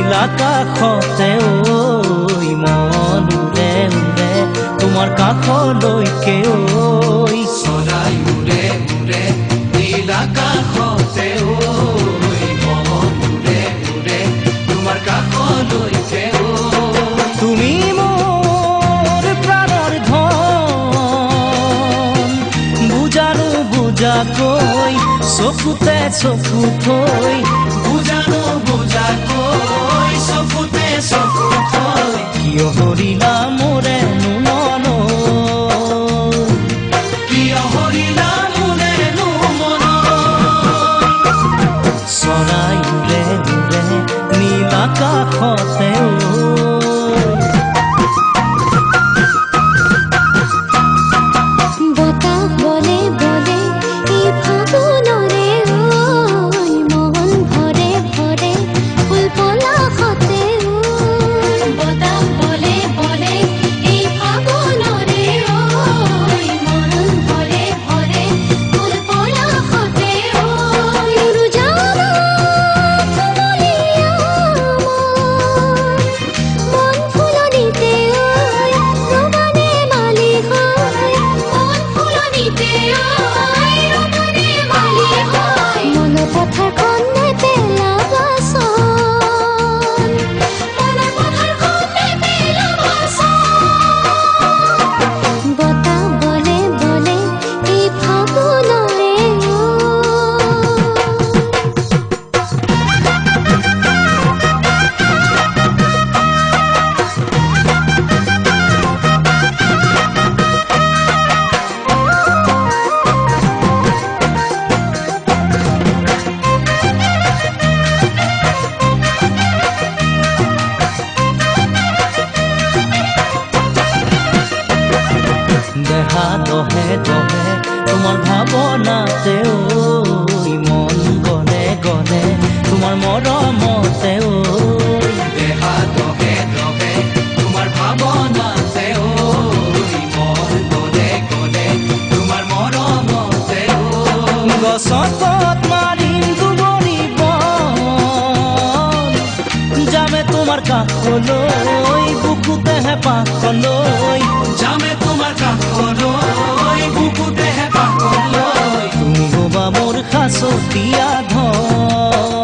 নীলাকাশতে ঐ মন উৰে উৰে তোমাৰ কাষলৈকে ঐ চৰাই উৰে উৰে নীলাকাশতে ঐ মন উৰে উৰে তোমাৰ কাষলৈকে ঐ তুমি মোৰ প্ৰাণৰ ধন বুজানো বুজাকৈ চকুতে চকু থৈ বুজানো বুজাকৈ চকুতে চকু থৈ কিয় হৰিলা মোৰেনো মন কিয় হৰিলা মোৰেনো মন চৰাই উৰে উৰে নীলাকাশতে ঐ বতাহ বলে বলে এই ফাগুনৰে ঐ মন ভৰে ভৰে ফুল পলাশতে বতাহ বলে বলে এই ফাগুনৰে ঐ মন ভৰে ভৰে ফুল পলাশতে উৰুজানা কুমলীয়া মন ফুলনিতে ৰবানে মালি হয় মন ফুলনিতে ৰবানে মালি হয় মন পথাৰখন নেপেলাবাচোন মন পথাৰখন নেপেলাবাচোন বতাহ বলে বলে এই ফাগুনৰে দেহা দহে দহে তোমাৰ ভাৱনাতে ঐ মন গলে গলে তোমাৰ মৰমতে ঐ দেহা দহে দহে তোমাৰ ভাৱনাতে ঐ মন গলে গলে তোমাৰ মৰমতে ঐ গছত মাৰিম দুবৰি বন যামে তোমাৰ কাষলৈ বুকুতেহে পাখলৈ যামে তোমাৰ কাষলৈ বুকুতেহে পাকলৈ তুমি হবা মোৰ সাঁচতীয়া ধন